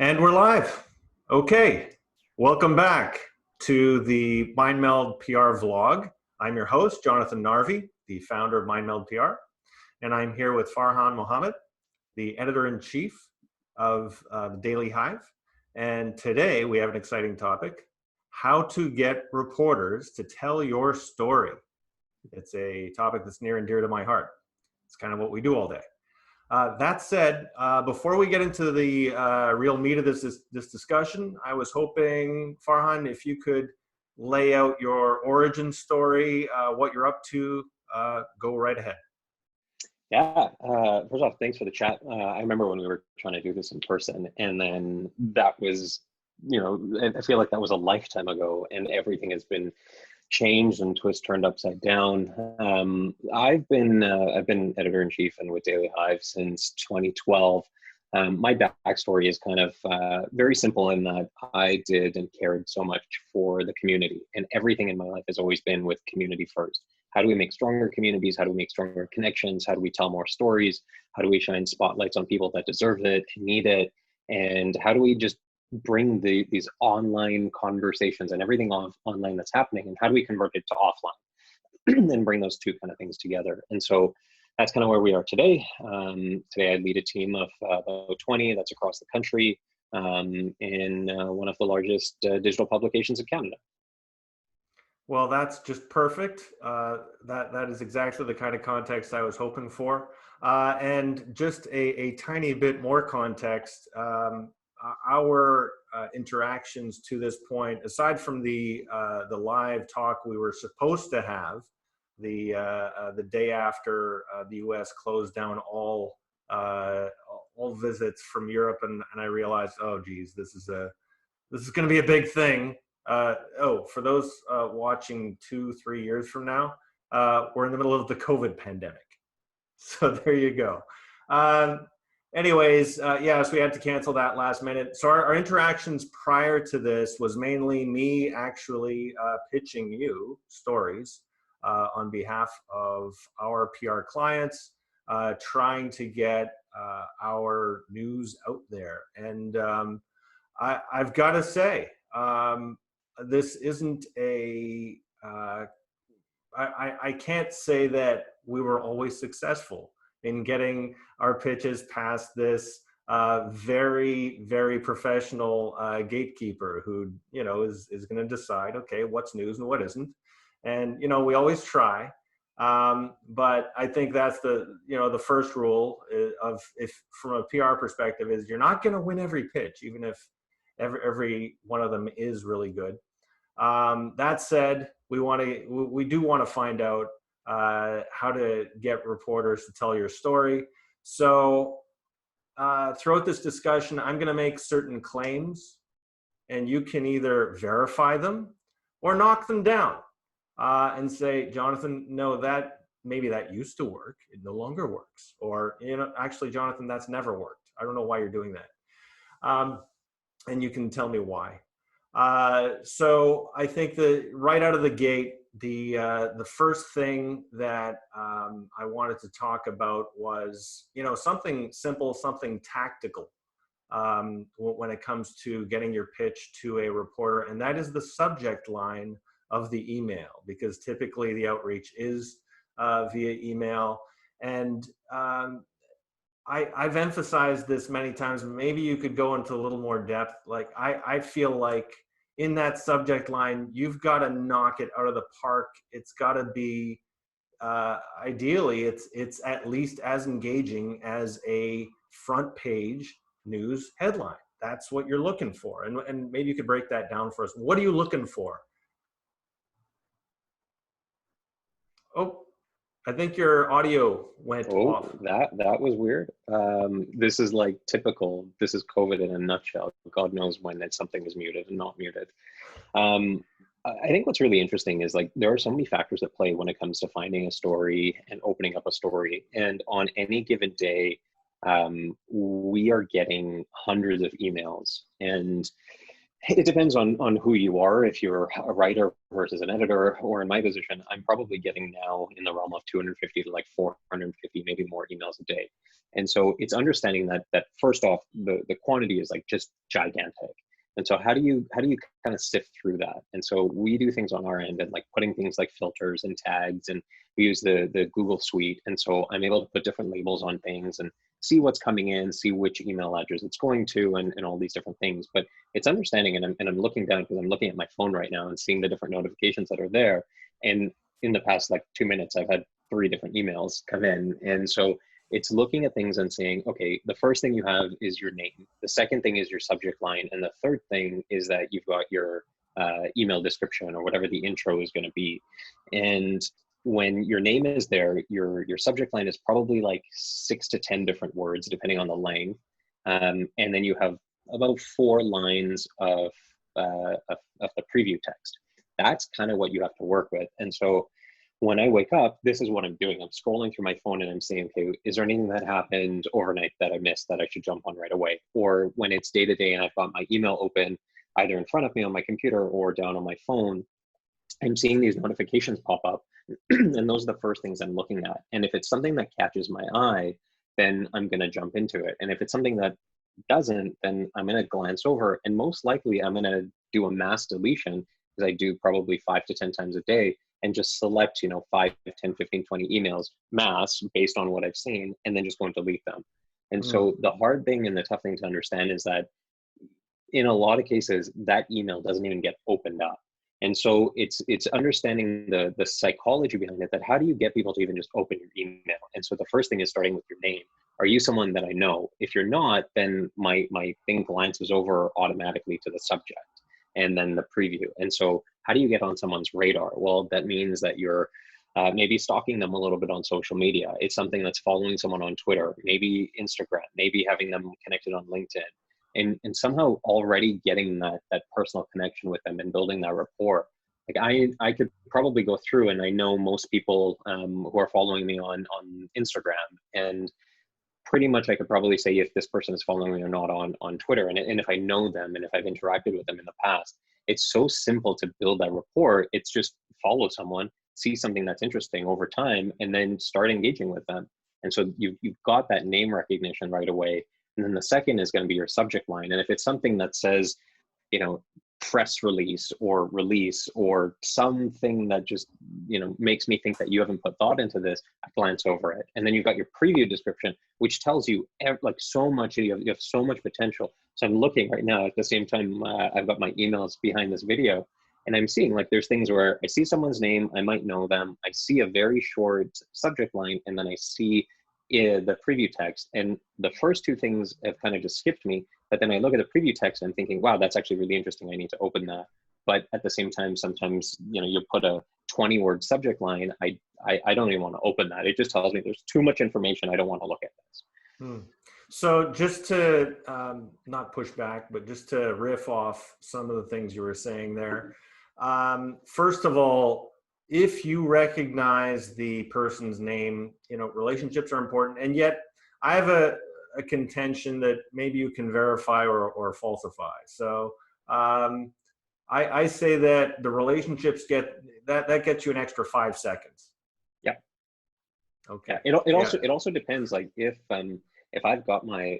And we're live. Okay. Welcome back to the Meld PR vlog. I'm your host, Jonathon Narvey, the founder of Meld PR. And I'm here with Farhan Mohamed, the editor-in-chief of the Daily Hive. And today we have an exciting topic, how to get reporters to tell your story. It's a topic that's near and dear to my heart. It's kind of what we do all day. That said, before we get into the real meat of this discussion, I was hoping, Farhan, if you could lay out your origin story, what you're up to, go right ahead. Yeah, first off, thanks for the chat. I remember when we were trying to do this in person, and then that was, I feel like that was a lifetime ago, and everything has been changed and turned upside down. I've been editor-in-chief and with Daily Hive since 2012. My backstory is kind of very simple in that I did and cared so much for the community, and everything in my life has always been with community first. How do we make stronger communities? How do we make stronger connections? How do we tell more stories? How do we shine spotlights on people that deserve it and need it? And how do we just bring these online conversations and everything online that's happening, and how do we convert it to offline and bring those two kind of things together? And so that's kind of where we are today. Today I lead a team of about 20 that's across the country in one of the largest digital publications in Canada. Well, that's just perfect. That is exactly the kind of context I was hoping for. And just a tiny bit more context, our interactions to this point, aside from the live talk we were supposed to have the day after the U.S. closed down all visits from Europe, and I realized, oh geez, this is going to be a big thing. For those watching 2-3 years from now, we're in the middle of the COVID pandemic. So there you go. Anyways, yes, we had to cancel that last minute. So our interactions prior to this was mainly me actually pitching you stories on behalf of our PR clients, trying to get our news out there. And I've got to say, this isn't a, I can't say that we were always successful in getting our pitches past this very, very professional gatekeeper who, is going to decide, okay, what's news and what isn't. And, we always try. But I think that's the first rule of, if from a PR perspective, is you're not going to win every pitch, even if every one of them is really good. That said, we do want to find out how to get reporters to tell your story. So throughout this discussion, I'm going to make certain claims, and you can either verify them or knock them down and say, Jonathon, no, maybe that used to work. It no longer works. Or, actually, Jonathon, that's never worked. I don't know why you're doing that. And you can tell me why. So I think that right out of the gate, the first thing that I wanted to talk about was, something simple, something tactical when it comes to getting your pitch to a reporter, and that is the subject line of the email, because typically the outreach is via email. And I've emphasized this many times. Maybe you could go into a little more depth. Like I feel like in that subject line, you've got to knock it out of the park. It's got to be, ideally, it's at least as engaging as a front page news headline. That's what you're looking for. And maybe you could break that down for us. What are you looking for? Oh, I think your audio went off. That was weird. This is like typical. This is COVID in a nutshell. God knows when something is muted and not muted. I think what's really interesting is, like, there are so many factors at play when it comes to finding a story and opening up a story. And on any given day, we are getting hundreds of emails, and It depends on who you are. If you're a writer versus an editor, or in my position, I'm probably getting now in the realm of 250 to like 450, maybe more emails a day. And so it's understanding that first off, the quantity is like just gigantic. And so how do you kind of sift through that? And so we do things on our end and like putting things like filters and tags, and we use the Google Suite. And so I'm able to put different labels on things and see what's coming in, see which email address it's going to, and all these different things. But it's understanding, and I'm looking down because I'm looking at my phone right now and seeing the different notifications that are there. And in the past like 2 minutes, I've had 3 different emails come in. And so it's looking at things and saying, okay, the first thing you have is your name. The second thing is your subject line. And the third thing is that you've got your email description, or whatever the intro is going to be. And when your name is there, your subject line is probably like 6 to 10 different words, depending on the length. And then you have about 4 lines of the preview text. That's kind of what you have to work with. And so when I wake up, this is what I'm doing. I'm scrolling through my phone and I'm saying, okay, is there anything that happened overnight that I missed that I should jump on right away? Or when it's day to day and I've got my email open, either in front of me on my computer or down on my phone, I'm seeing these notifications pop up. And those are the first things I'm looking at. And if it's something that catches my eye, then I'm going to jump into it. And if it's something that doesn't, then I'm going to glance over, and most likely I'm going to do a mass deletion, because I do probably 5 to 10 times a day, and just select, 5, 10, 15, 20 emails mass based on what I've seen, and then just go and delete them. And so the hard thing and the tough thing to understand is that in a lot of cases, that email doesn't even get opened up. And so it's understanding the psychology behind it, that how do you get people to even just open your email? And so the first thing is starting with your name. Are you someone that I know? If you're not, then my thing glances over automatically to the subject and then the preview. And so how do you get on someone's radar? Well, that means that you're maybe stalking them a little bit on social media. It's something that's following someone on Twitter, maybe Instagram, maybe having them connected on LinkedIn. And somehow already getting that personal connection with them and building that rapport. Like I could probably go through, and I know most people who are following me on Instagram, and pretty much I could probably say if this person is following me or not on Twitter, and if I know them and if I've interacted with them in the past. It's so simple to build that rapport. It's just follow someone, see something that's interesting over time, and then start engaging with them. And so you've got that name recognition right away. And then the second is going to be your subject line. And if it's something that says, press release or something that just, makes me think that you haven't put thought into this, I glance over it. And then you've got your preview description, which tells you like so much, you have so much potential. So I'm looking right now at the same time, I've got my emails behind this video, and I'm seeing like there's things where I see someone's name, I might know them, I see a very short subject line, and then I see the preview text, and the first 2 things have kind of just skipped me. But then I look at the preview text and I'm thinking, wow, that's actually really interesting, I need to open that. But at the same time, sometimes you put a 20-word subject line, I don't even want to open that. It just tells me there's too much information, I don't want to look at this. So just to not push back, but just to riff off some of the things you were saying there. First of all, if you recognize the person's name, relationships are important. And yet I have a contention that maybe you can verify or falsify. So I say that the relationships that gets you an extra 5 seconds. Yeah. Okay. Yeah. It also depends. Like if I've got my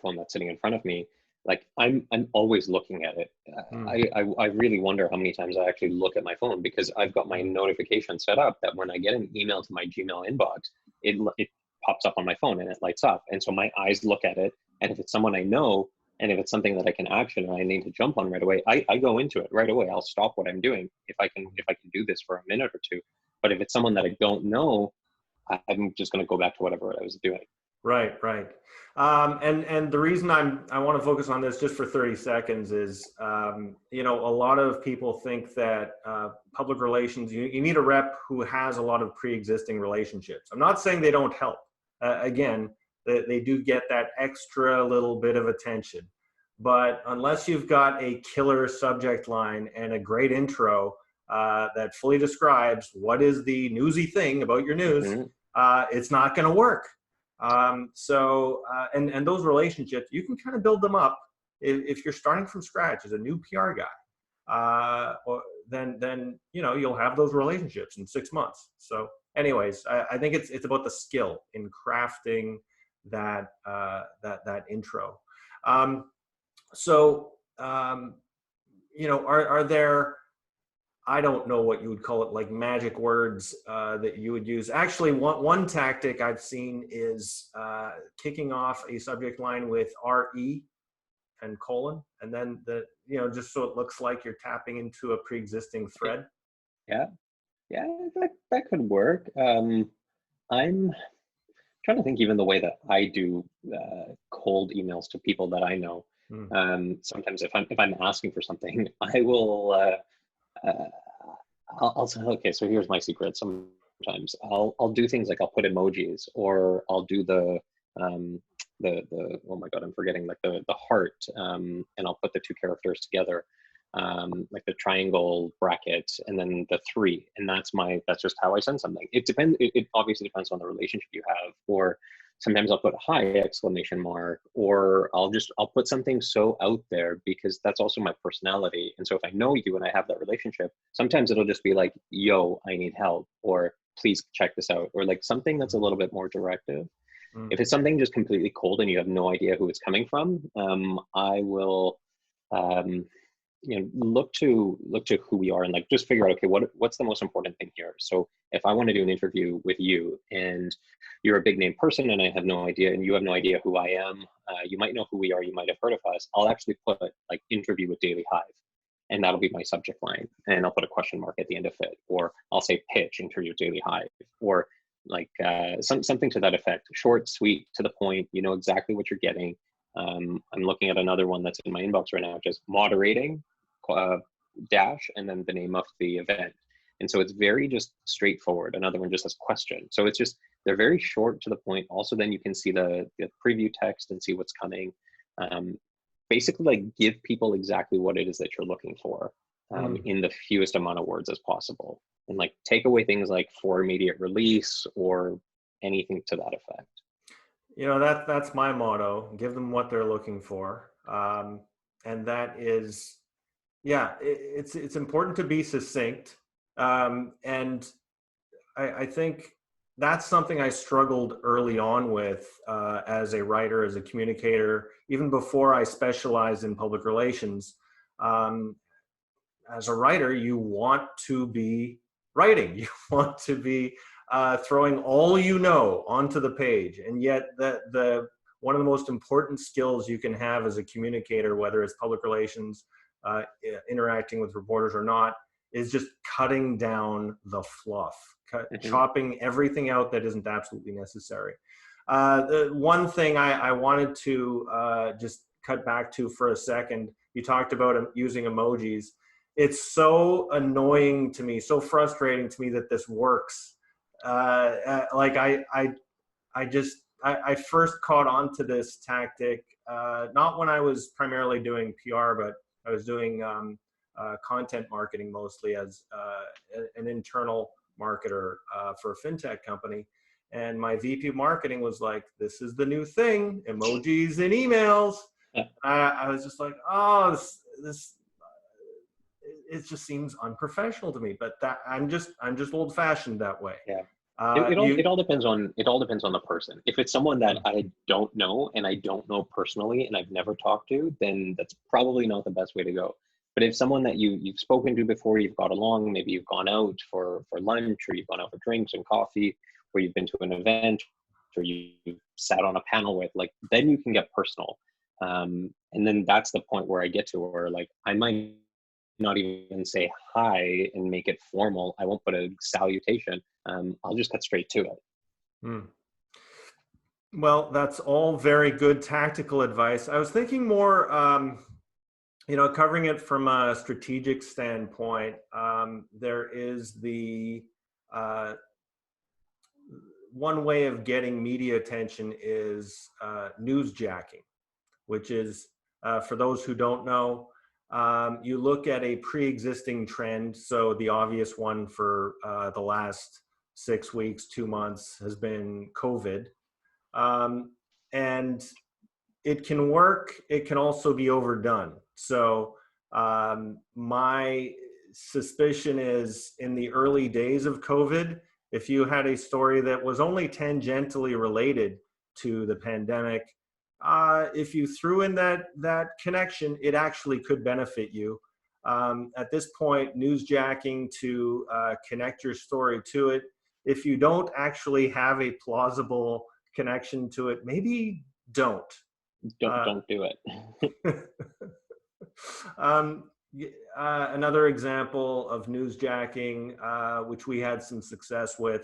phone that's sitting in front of me, like I'm always looking at it. I really wonder how many times I actually look at my phone, because I've got my notification set up that when I get an email to my Gmail inbox, it pops up on my phone and it lights up. And so my eyes look at it. And if it's someone I know, and if it's something that I can action and I need to jump on right away, I go into it right away. I'll stop what I'm doing if I can do this for a minute or 2. But if it's someone that I don't know, I'm just going to go back to whatever I was doing. Right. And the reason I want to focus on this just for 30 seconds is, a lot of people think that public relations, you need a rep who has a lot of pre-existing relationships. I'm not saying they don't help. Again, they do get that extra little bit of attention. But unless you've got a killer subject line and a great intro that fully describes what is the newsy thing about your news, it's not going to work. And those relationships, you can kind of build them up if you're starting from scratch as a new PR guy, then you'll have those relationships in 6 months. So anyways, I think it's about the skill in crafting that that intro. So are there, I don't know what you would call it, like magic words that you would use? Actually, one tactic I've seen is kicking off a subject line with RE and colon, and then just so it looks like you're tapping into a pre-existing thread. Yeah, yeah, that could work. I'm trying to think even the way that I do cold emails to people that I know. Sometimes if I'm asking for something, I will I'll say, okay, so here's my secret. Sometimes I'll do things like I'll put emojis, or I'll do the oh my god, I'm forgetting, like the heart, and I'll put the two characters together, like the triangle bracket and then the 3, and that's just how I send something. It depends. It obviously depends on the relationship you have, or sometimes I'll put hi exclamation mark, or I'll put something so out there because that's also my personality. And so if I know you and I have that relationship, sometimes it'll just be like, yo, I need help, or please check this out, or like something that's a little bit more directive. If it's something just completely cold and you have no idea who it's coming from, I will look to who we are and like just figure out, okay, what's the most important thing here. So if I want to do an interview with you and you're a big name person and I have no idea, and you have no idea who I am, you might know who we are, you might have heard of us, I'll actually put like interview with Daily Hive, and that'll be my subject line, and I'll put a question mark at the end of it, or I'll say pitch interview with Daily Hive, or like something to that effect. Short, sweet, to the point, you know exactly what you're getting. I'm looking at another one that's in my inbox right now, just moderating dash and then the name of the event. And so it's very just straightforward. Another one just says question. So it's just, they're very short, to the point. Also, then you can see the preview text and see what's coming. Basically, like, give people exactly what it is that you're looking for in the fewest amount of words as possible. And like take away things like for immediate release or anything to that effect. That's my motto. Give them what they're looking for. And that is, it's important to be succinct. And I think that's something I struggled early on with as a writer, as a communicator, even before I specialized in public relations. As a writer, you want to be writing. You want to be throwing all you know onto the page. And yet the one of the most important skills you can have as a communicator, whether it's public relations, interacting with reporters or not, is just cutting down the fluff, chopping everything out that isn't absolutely necessary. The one thing I wanted to just cut back to for a second, you talked about using emojis. It's so annoying to me, so frustrating to me that this works. Like I first caught on to this tactic, not when I was primarily doing PR, but I was doing content marketing mostly as an internal marketer for a fintech company. And my VP of marketing was like, this is the new thing, emojis in emails. I was just like, oh, this it just seems unprofessional to me, but that I'm just old fashioned that way. Yeah. It all depends on the person. If it's someone that I don't know and I don't know personally and I've never talked to, then that's probably not the best way to go. But if someone that you've spoken to before, you've got along, maybe you've gone out for lunch, or you've gone out for drinks and coffee, or you've been to an event, or you've sat on a panel with, like, then you can get personal. And then that's the point where I get to where, like, I might not even say hi and make it formal. I won't put a salutation. I'll just cut straight to it. Well, that's all very good tactical advice. I was thinking more, covering it from a strategic standpoint. There is the one way of getting media attention is newsjacking, which is, for those who don't know, you look at a pre-existing trend. So the obvious one for the last 6 weeks, 2 months has been COVID. And it can work. It can also be overdone. So my suspicion is in the early days of COVID, if you had a story that was only tangentially related to the pandemic, if you threw in that connection, it actually could benefit you. At this point, newsjacking to connect your story to it. If you don't actually have a plausible connection to it, maybe don't. Don't do it. um, Another example of newsjacking, which we had some success with,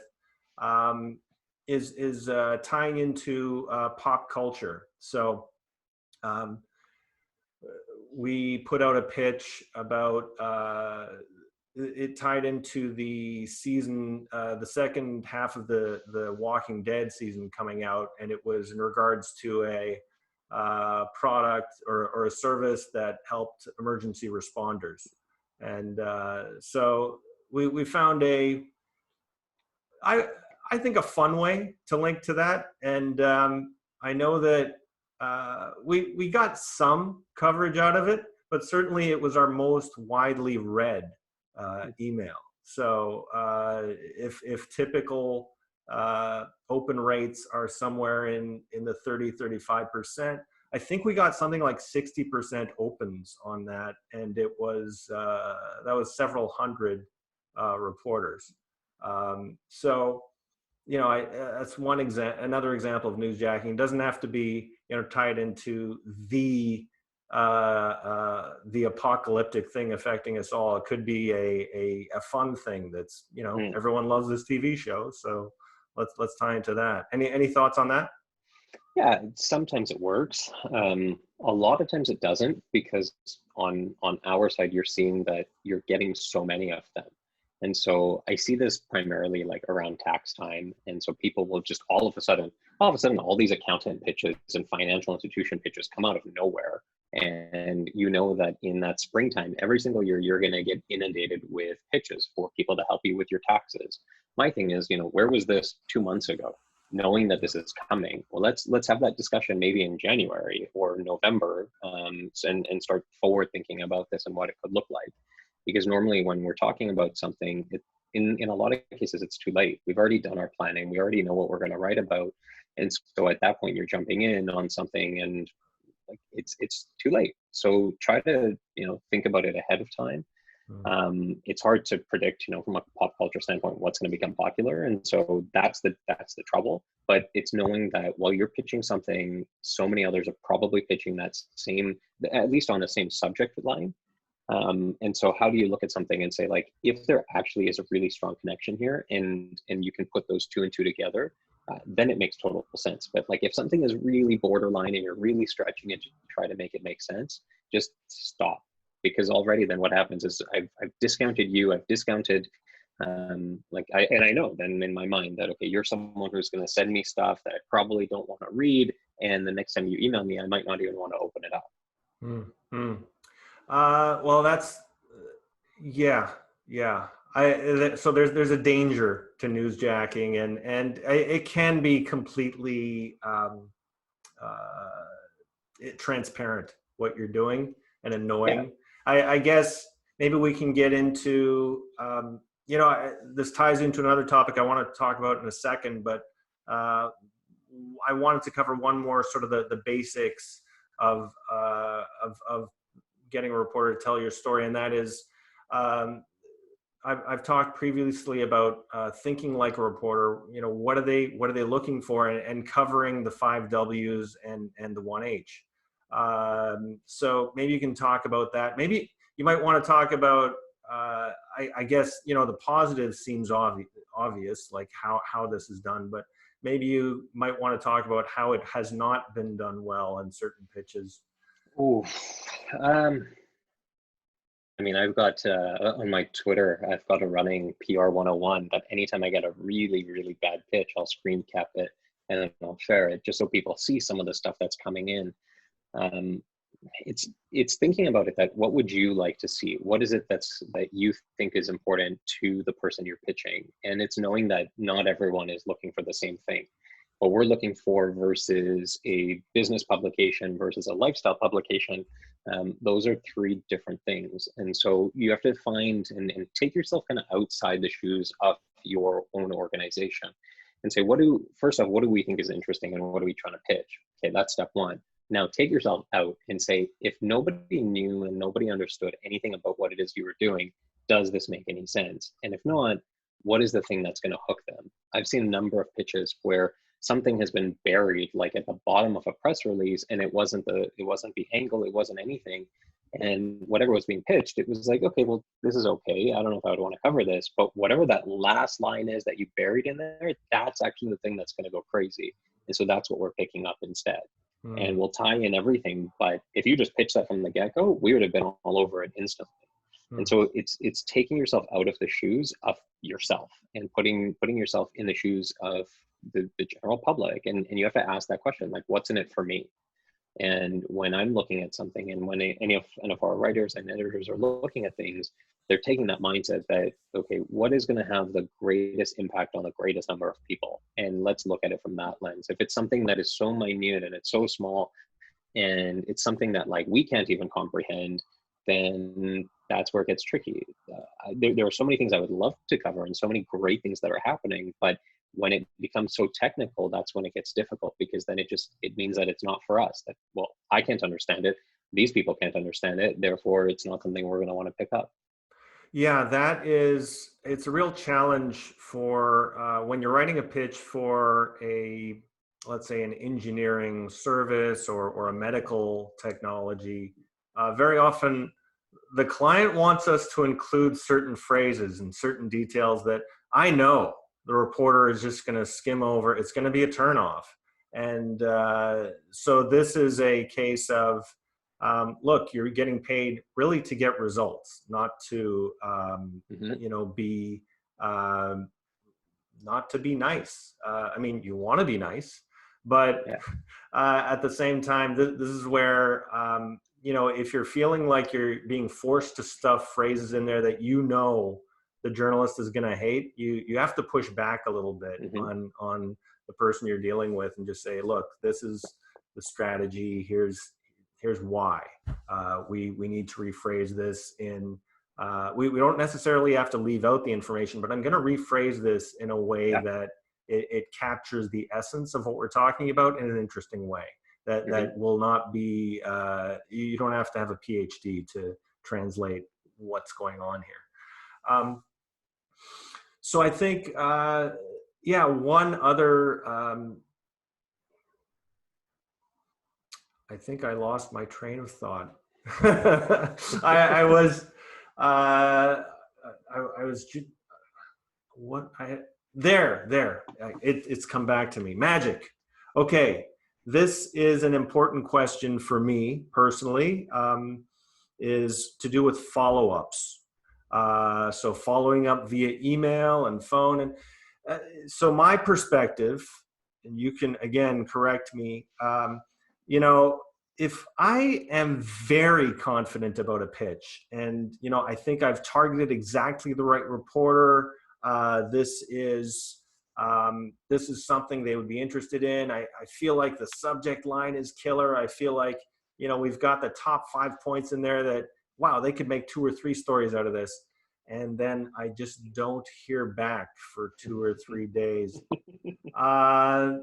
um, is tying into pop culture. So we put out a pitch about it tied into the season, the second half of the Walking Dead season coming out, and it was in regards to a product or a service that helped emergency responders. And so we found I think a fun way to link to that. And I know that we got some coverage out of it, but certainly it was our most widely read email. So if typical open rates are somewhere in the 30-35%, I think we got something like 60% opens on that, and it was that was several hundred reporters. So that's one example. Another example of newsjacking. It doesn't have to be tied into the apocalyptic thing affecting us all. It could be a fun thing that's everyone loves this TV show, so let's tie into that. Any thoughts on that? Yeah, sometimes it works. A lot of times it doesn't, because on our side, you're seeing that you're getting so many of them. And so I see this primarily like around tax time. And so people will just all of a sudden, all these accountant pitches and financial institution pitches come out of nowhere. And you know that in that springtime, every single year, you're going to get inundated with pitches for people to help you with your taxes. My thing is, where was this 2 months ago? Knowing that this is coming, well, let's have that discussion maybe in January or November, and start forward thinking about this and what it could look like. Because normally when we're talking about something, in a lot of cases, it's too late. We've already done our planning. We already know what we're going to write about. And so at that point, you're jumping in on something and like it's too late. So try to, think about it ahead of time. It's hard to predict, from a pop culture standpoint, what's going to become popular. And so that's the trouble. But it's knowing that while you're pitching something, so many others are probably pitching that same, at least on the same subject line. And so how do you look at something and say, like, if there actually is a really strong connection here and you can put those two and two together, then it makes total sense. But like, if something is really borderline and you're really stretching it to try to make it make sense, just stop. Because already then what happens is I've discounted you, I've discounted, I know then in my mind that, okay, you're someone who's going to send me stuff that I probably don't want to read. And the next time you email me, I might not even want to open it up. Mm-hmm. Well, that's, yeah. So there's a danger to newsjacking, and it can be completely transparent what you're doing and annoying. Yeah. I guess maybe we can get into, this ties into another topic I want to talk about in a second, but I wanted to cover one more sort of the basics of getting a reporter to tell your story, and that is, I've talked previously about thinking like a reporter. What are they looking for, and covering the 5 W's and the 1H. So maybe you can talk about that. Maybe you might want to talk about, I guess, the positive seems obvious, like how this is done, but maybe you might want to talk about how it has not been done well in certain pitches. Ooh, I've got on my Twitter, I've got a running PR 101 that anytime I get a really, really bad pitch, I'll screen cap it and then I'll share it just so people see some of the stuff that's coming in. It's thinking about it, that what would you like to see? What is it that you think is important to the person you're pitching? And it's knowing that not everyone is looking for the same thing. what we're looking for versus a business publication versus a lifestyle publication, those are three different things. And so you have to find and take yourself kind of outside the shoes of your own organization and say, first off, what do we think is interesting and what are we trying to pitch? Okay, that's step one. Now take yourself out and say, if nobody knew and nobody understood anything about what it is you were doing, does this make any sense? And if not, what is the thing that's going to hook them? I've seen a number of pitches where something has been buried like at the bottom of a press release, and it wasn't the angle, it wasn't anything. And whatever was being pitched, it was like, okay, well, this is okay. I don't know if I would want to cover this, but whatever that last line is that you buried in there, that's actually the thing that's going to go crazy. And so that's what we're picking up instead. And we'll tie in everything. But if you just pitch that from the get-go, we would have been all over it instantly. And so it's taking yourself out of the shoes of yourself and putting yourself in the shoes of the general public. And you have to ask that question, like, what's in it for me? And when I'm looking at something, and when any of our writers and editors are looking at things, they're taking that mindset that, okay, what is going to have the greatest impact on the greatest number of people? And let's look at it from that lens. If it's something that is so minute and it's so small, and it's something that like we can't even comprehend, then that's where it gets tricky. There are so many things I would love to cover and so many great things that are happening, but when it becomes so technical, that's when it gets difficult, because then it means that it's not for us. That, well, I can't understand it. These people can't understand it. Therefore, it's not something we're going to want to pick up. Yeah, it's a real challenge for when you're writing a pitch for let's say an engineering service or a medical technology. Very often the client wants us to include certain phrases and certain details that I know the reporter is just going to skim over. It's going to be a turnoff. And so this is a case of, look, you're getting paid really to get results, not to, not to be nice. I mean, you want to be nice, but at the same time, this is where, if you're feeling like you're being forced to stuff phrases in there that the journalist is going to hate, you have to push back a little bit on the person you're dealing with and just say, look, this is the strategy. Here's why we need to rephrase this in. We don't necessarily have to leave out the information, but I'm going to rephrase this in a way that it captures the essence of what we're talking about in an interesting way. That will not be. You don't have to have a PhD to translate what's going on here. So I think, one other. I think I lost my train of thought. I was it's come back to me. Magic. Okay. This is an important question for me personally, is to do with follow-ups. So following up via email and phone. And so my perspective, and you can, again, correct me, if I am very confident about a pitch and, I think I've targeted exactly the right reporter, this is something they would be interested in. I feel like the subject line is killer. I feel like, we've got the top 5 points in there that, wow, they could make 2 or 3 stories out of this. And then I just don't hear back for 2 or 3 days. I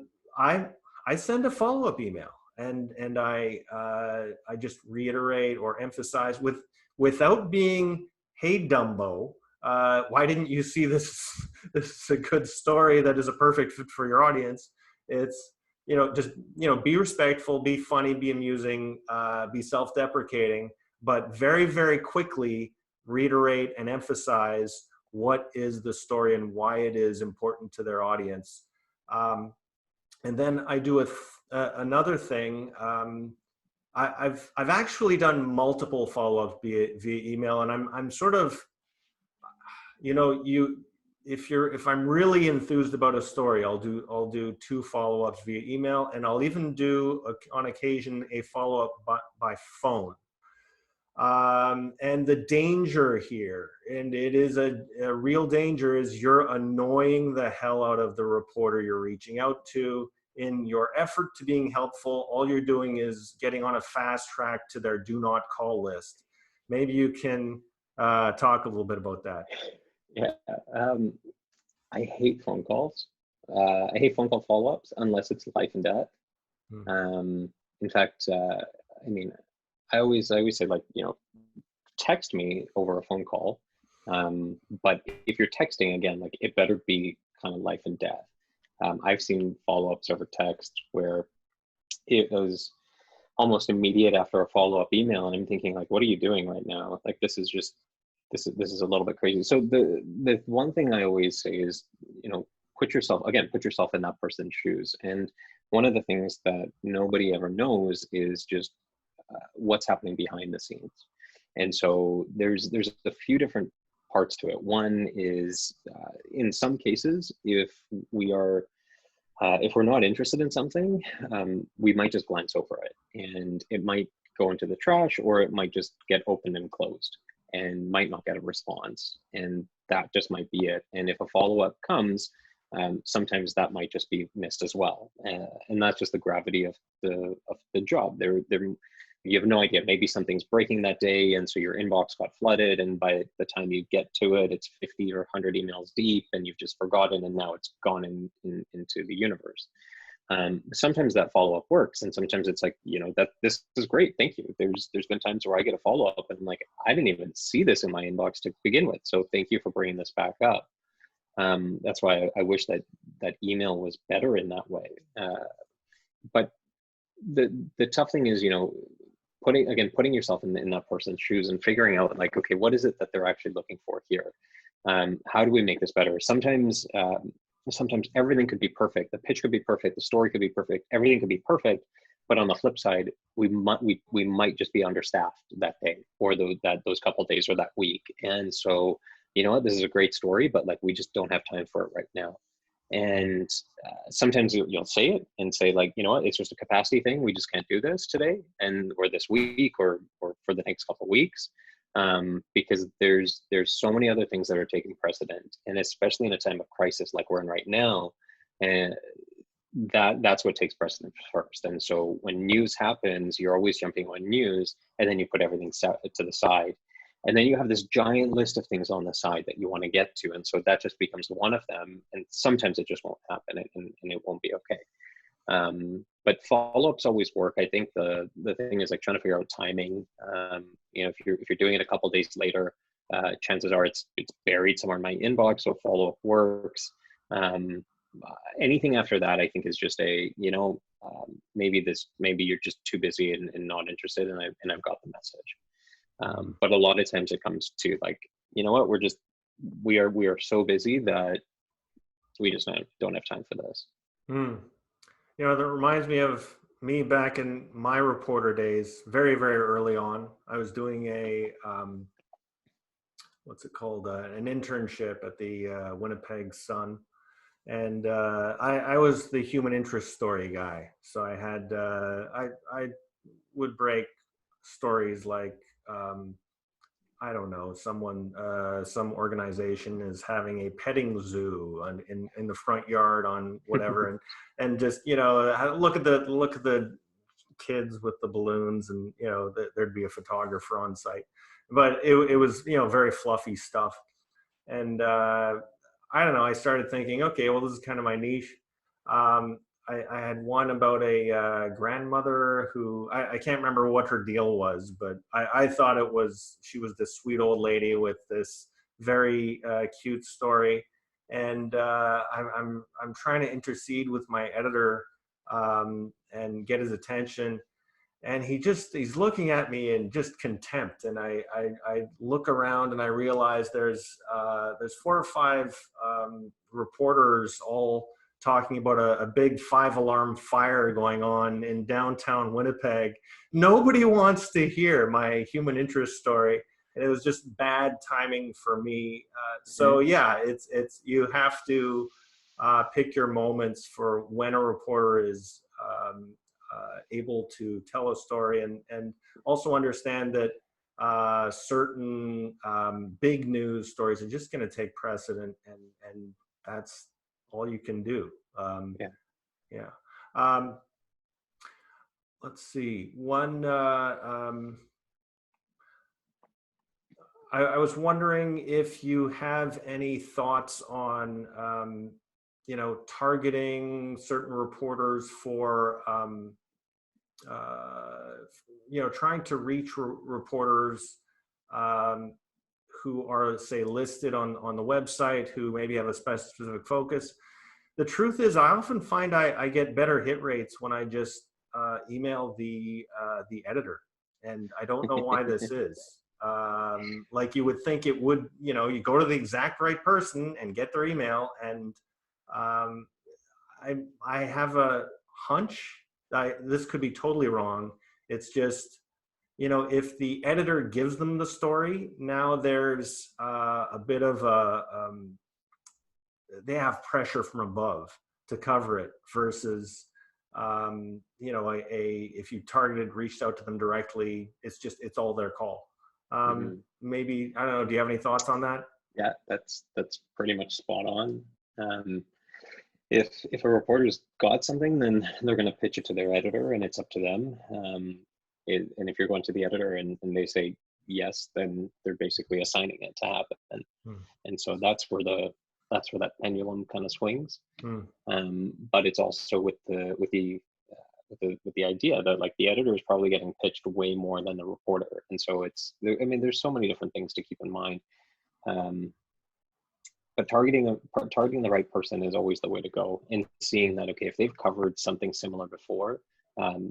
send a follow-up email and I just reiterate or emphasize without being, hey, Dumbo, why didn't you see this? This is a good story that is a perfect fit for your audience. It's, just, be respectful, be funny, be amusing, be self-deprecating, but very, very quickly reiterate and emphasize what is the story and why it is important to their audience. And then I do another thing. I've actually done multiple follow-ups via email, and I'm sort of, if I'm really enthused about a story, I'll do 2 follow-ups via email, and I'll even do on occasion a follow-up by phone. And the danger here, and it is a real danger, is you're annoying the hell out of the reporter you're reaching out to. in your effort to being helpful, all you're doing is getting on a fast track to their do not call list. Maybe you can talk a little bit about that. Yeah, I hate phone calls. I hate phone call follow-ups unless it's life and death. In fact, I mean, I always say, like, you know, text me over a phone call. But if you're texting, again, like, it better be kind of life and death. I've seen follow-ups over text where it was almost immediate after a follow-up email, and I'm thinking, like, what are you doing right now? Like, this is just, this is a little bit crazy. So the one thing I always say is, you know, put yourself in that person's shoes. And one of the things that nobody ever knows is just what's happening behind the scenes. And so there's a few different parts to it. One is, in some cases, if we're not interested in something, we might just glance over it, and it might go into the trash, or it might just get opened and closed and might not get a response. And that just might be it. And if a follow-up comes, sometimes that might just be missed as well. And that's just the gravity of the job. You have no idea. Maybe something's breaking that day, and so your inbox got flooded, and by the time you get to it, it's 50 or 100 emails deep, and you've just forgotten, and now it's gone into the universe. Sometimes that follow-up works, and sometimes it's like, you know, that this is great, thank you. There's been times where I get a follow-up, and I'm like, I didn't even see this in my inbox to begin with, so thank you for bringing this back up. That's why I wish that email was better in that way. But the tough thing is, you know, putting yourself in that person's shoes and figuring out, like, okay, what is it that they're actually looking for here? How do we make this better? Sometimes everything could be perfect. The pitch could be perfect. The story could be perfect. Everything could be perfect. But on the flip side, we might just be understaffed that day, or those couple of days, or that week. And so, you know what, this is a great story, but, like, we just don't have time for it right now. And sometimes you'll say it and say, like, you know what, it's just a capacity thing. We just can't do this today, or this week, or for the next couple of weeks, because there's so many other things that are taking precedent, and especially in a time of crisis like we're in right now, and that's what takes precedent first. And so when news happens, you're always jumping on news, and then you put everything to the side. And then you have this giant list of things on the side that you want to get to. And so that just becomes one of them. And sometimes it just won't happen, and it won't be okay. But follow-ups always work. I think the thing is, like, trying to figure out timing. You know, if you're doing it a couple of days later, chances are it's buried somewhere in my inbox, so follow-up works. Anything after that, I think, is just you know, maybe you're just too busy and not interested, and I've got the message. But a lot of times it comes to, like, you know what, we are so busy that we just don't have time for this. You know, that reminds me of me back in my reporter days, very, very early on. I was doing a, what's it called? An internship at the Winnipeg Sun. And I was the human interest story guy. So I had, I would break stories like, I don't know, some organization is having a petting zoo in the front yard on whatever, and just, you know, look at the kids with the balloons, and, you know, there'd be a photographer on site, but it was, you know, very fluffy stuff. And I don't know, I started thinking, okay, well, this is kind of my niche. I had one about a grandmother who, I can't remember what her deal was, but I thought she was this sweet old lady with this very cute story. And I'm trying to intercede with my editor and get his attention. And he's looking at me in just contempt. And I look around, and I realize there's 4 or 5 reporters all talking about a big 5-alarm fire going on in downtown Winnipeg. Nobody wants to hear my human interest story, and it was just bad timing for me. So yeah, it's you have to pick your moments for when a reporter is able to tell a story, and also understand that certain big news stories are just going to take precedent, and that's all you can do. Yeah. Um, let's see. I was wondering if you have any thoughts on, targeting certain reporters for, trying to reach reporters um, who are, say, listed on the website, who maybe have a specific focus. The truth is, I often find I get better hit rates when I just email the editor, and I don't know why this is. Like you would think it would, you go to the exact right person and get their email, and um, I have a hunch. This could be totally wrong. It's just, if the editor gives them the story, now there's a bit of they have pressure from above to cover it versus, if you targeted, reached out to them directly, it's all their call. Maybe, I don't know, do you have any thoughts on that? Yeah, that's pretty much spot on. If a reporter's got something, then they're going to pitch it to their editor, and it's up to them. And if you're going to the editor and they say yes, then they're basically assigning it to happen. And so that's where that pendulum kind of swings. But it's also with the idea that, like, the editor is probably getting pitched way more than the reporter, and so there's so many different things to keep in mind. But targeting the right person is always the way to go, and seeing that, okay, if they've covered something similar before,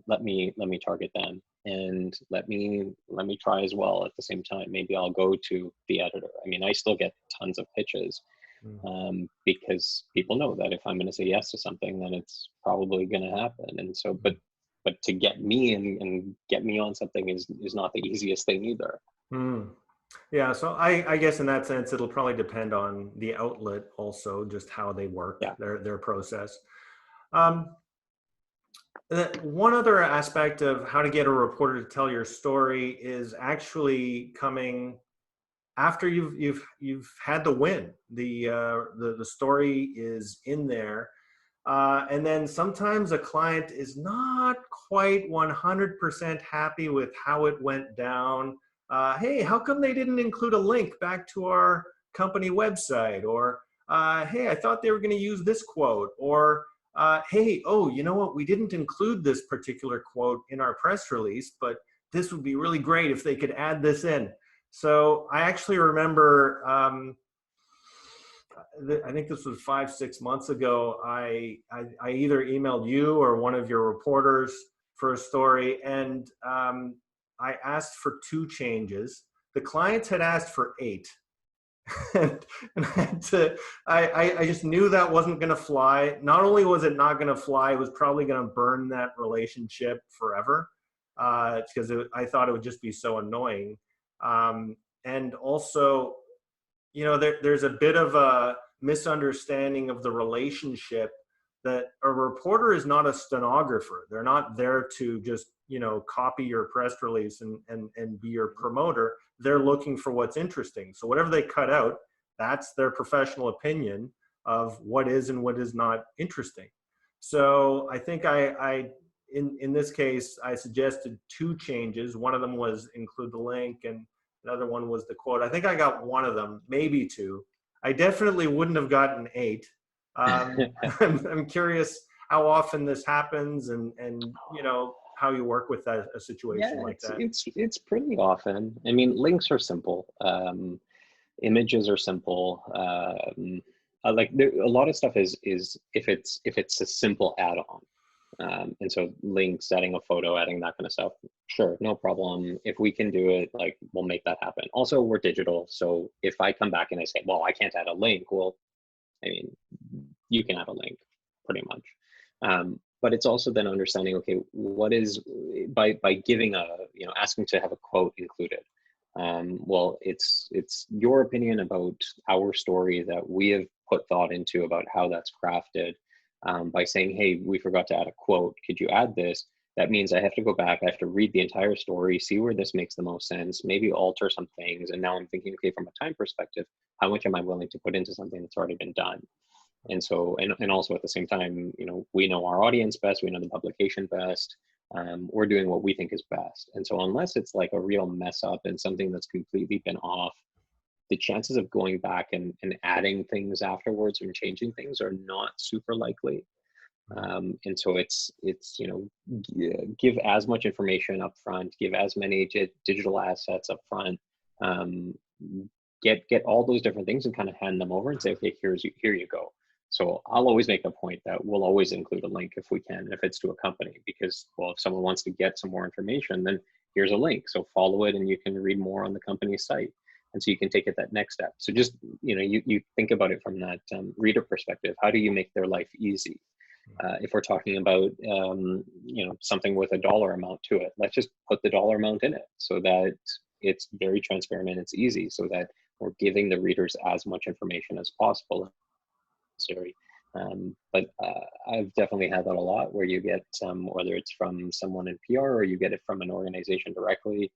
let me target them, and let me try as well at the same time. Maybe I'll go to the editor. I mean, I still get tons of pitches, because people know that if I'm going to say yes to something, then it's probably going to happen. And so, but to get me and get me on something is not the easiest thing either. Yeah, so I guess in that sense, it'll probably depend on the outlet also, just how they work, their process. One other aspect of how to get a reporter to tell your story is actually coming after you've had the win. The story is in there, and then sometimes a client is not quite 100% happy with how it went down. Hey, how come they didn't include a link back to our company website? Or hey, I thought they were going to use this quote. Or hey, oh, you know what? We didn't include this particular quote in our press release, but this would be really great if they could add this in. So I actually remember, I think this was 5-6 months ago, I either emailed you or one of your reporters for a story, and I asked for 2 changes. The clients had asked for 8. and I just knew that wasn't going to fly. Not only was it not going to fly, it was probably going to burn that relationship forever, because I thought it would just be so annoying. And also, there's a bit of a misunderstanding of the relationship, that a reporter is not a stenographer. They're not there to just, copy your press release and be your promoter. They're looking for what's interesting. So whatever they cut out, that's their professional opinion of what is and what is not interesting. So I think in this case, I suggested 2 changes. One of them was include the link, and another one was the quote. I think I got one of them, maybe 2. I definitely wouldn't have gotten 8. I'm curious how often this happens, and how you work with a situation like that. It's pretty often. I mean, links are simple. Images are simple. Like a lot of stuff is if it's a simple add-on. And so links, adding a photo, adding that kind of stuff, sure, no problem. If we can do it, like, we'll make that happen. Also, we're digital, so if I come back and I say, well, I can't add a link, well, I mean, you can add a link pretty much. But it's also then understanding, okay, what is, by giving asking to have a quote included. Well, it's your opinion about our story that we have put thought into about how that's crafted. By saying, hey, we forgot to add a quote, could you add this? That means I have to go back, I have to read the entire story, see where this makes the most sense, maybe alter some things. And now I'm thinking, okay, from a time perspective, how much am I willing to put into something that's already been done? And so, and also at the same time, you know, we know our audience best, we know the publication best. We're doing what we think is best. And so unless it's like a real mess up and something that's completely been off, the chances of going back and adding things afterwards and changing things are not super likely. And so it's you know, give as much information up front, give as many digital assets up front, get all those different things and kind of hand them over and say, okay, here you go. So I'll always make a point that we'll always include a link if we can, if it's to a company, because, well, if someone wants to get some more information, then here's a link. So follow it and you can read more on the company's site. And so you can take it that next step. So just, you know, you think about it from that reader perspective. How do you make their life easy? If we're talking about, you know, something with a dollar amount to it, let's just put the dollar amount in it so that it's very transparent and it's easy, so that we're giving the readers as much information as possible. But I've definitely had that a lot, where you get whether it's from someone in PR or you get it from an organization directly,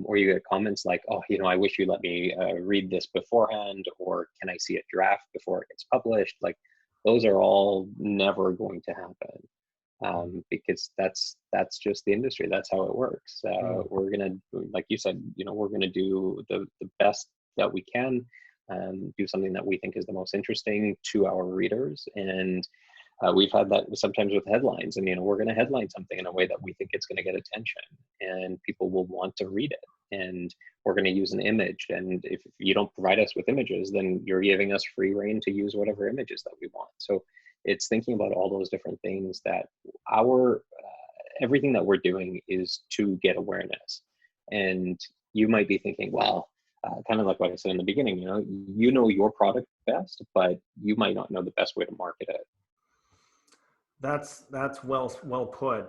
or you get comments like, oh, you know, I wish you let me read this beforehand, or can I see a draft before it gets published? Like, those are all never going to happen, because that's just the industry. That's how it works. We're gonna, like you said, you know, we're gonna do the best that we can, do something that we think is the most interesting to our readers. And we've had that sometimes with headlines, and, you know, we're going to headline something in a way that we think it's going to get attention and people will want to read it. And we're going to use an image. And if you don't provide us with images, then you're giving us free reign to use whatever images that we want. So it's thinking about all those different things, that our everything that we're doing is to get awareness. And you might be thinking, well, kind of like what I said in the beginning, you know your product best, but you might not know the best way to market it. That's well put.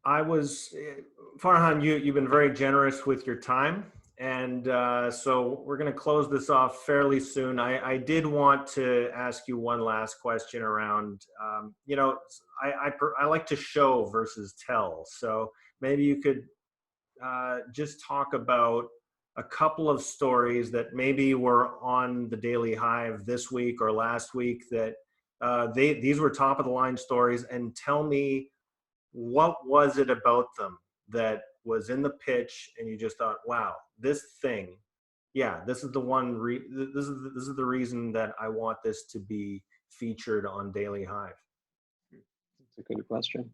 Farhan, you've been very generous with your time, and so we're going to close this off fairly soon. I did want to ask you one last question around, I like to show versus tell. So maybe you could just talk about a couple of stories that maybe were on the Daily Hive this week or last week that these were top of the line stories, and tell me, what was it about them that was in the pitch and you just thought, wow, this thing, yeah, this is the one, this is the reason that I want this to be featured on Daily Hive? That's a good question.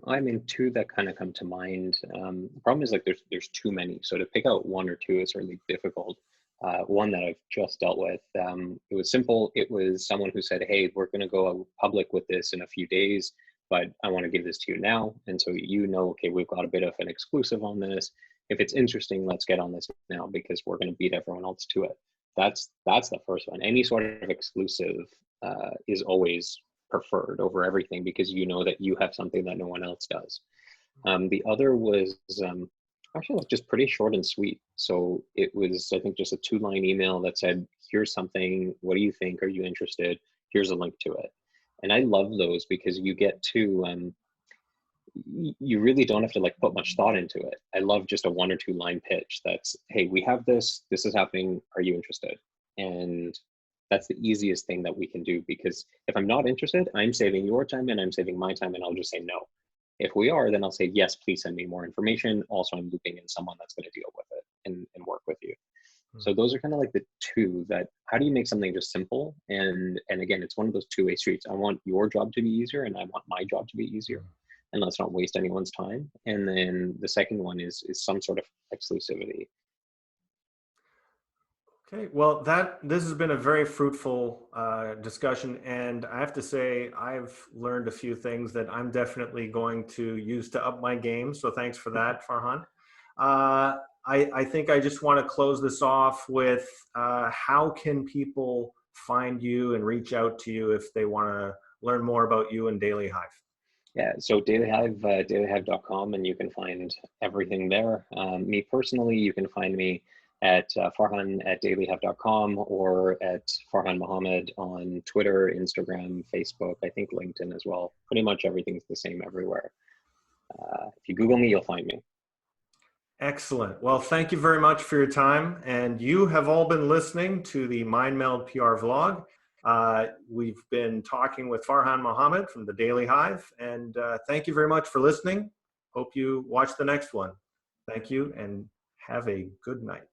I mean, two that kind of come to mind. The problem is, like, there's too many, so to pick out one or two is really difficult. One that I've just dealt with, it was simple. It was someone who said, hey, we're going to go public with this in a few days, but I want to give this to you now. And so, okay, we've got a bit of an exclusive on this. If it's interesting, let's get on this now, because we're going to beat everyone else to it. That's the first one. Any sort of exclusive is always preferred over everything, because you know that you have something that no one else does. The other was actually just pretty short and sweet. So it was, I think, just a 2-line email that said, here's something, what do you think? Are you interested? Here's a link to it. And I love those, because you get to, you really don't have to like put much thought into it. I love just a 1 or 2 line pitch that's, hey, we have this is happening. Are you interested? And that's the easiest thing that we can do, because if I'm not interested, I'm saving your time and I'm saving my time, and I'll just say no. If we are, then I'll say, yes, please send me more information. Also, I'm looping in someone that's going to deal with it and work with you. So those are kind of like the two that, how do you make something just simple? And again, it's one of those two-way streets. I want your job to be easier, and I want my job to be easier, and let's not waste anyone's time. And then the second one is some sort of exclusivity. Okay, well, this has been a very fruitful discussion, and I have to say I've learned a few things that I'm definitely going to use to up my game. So thanks for that, Farhan. I think I just want to close this off with how can people find you and reach out to you if they want to learn more about you and Daily Hive? Yeah, so Daily Hive, dailyhive.com, and you can find everything there. Me personally, you can find me at Farhan at dailyhive.com, or at Farhan Mohamed on Twitter, Instagram, Facebook, I think LinkedIn as well. Pretty much everything's the same everywhere. If you Google me, you'll find me. Excellent. Well, thank you very much for your time. And you have all been listening to the Meld PR vlog. We've been talking with Farhan Mohamed from the Daily Hive. And thank you very much for listening. Hope you watch the next one. Thank you and have a good night.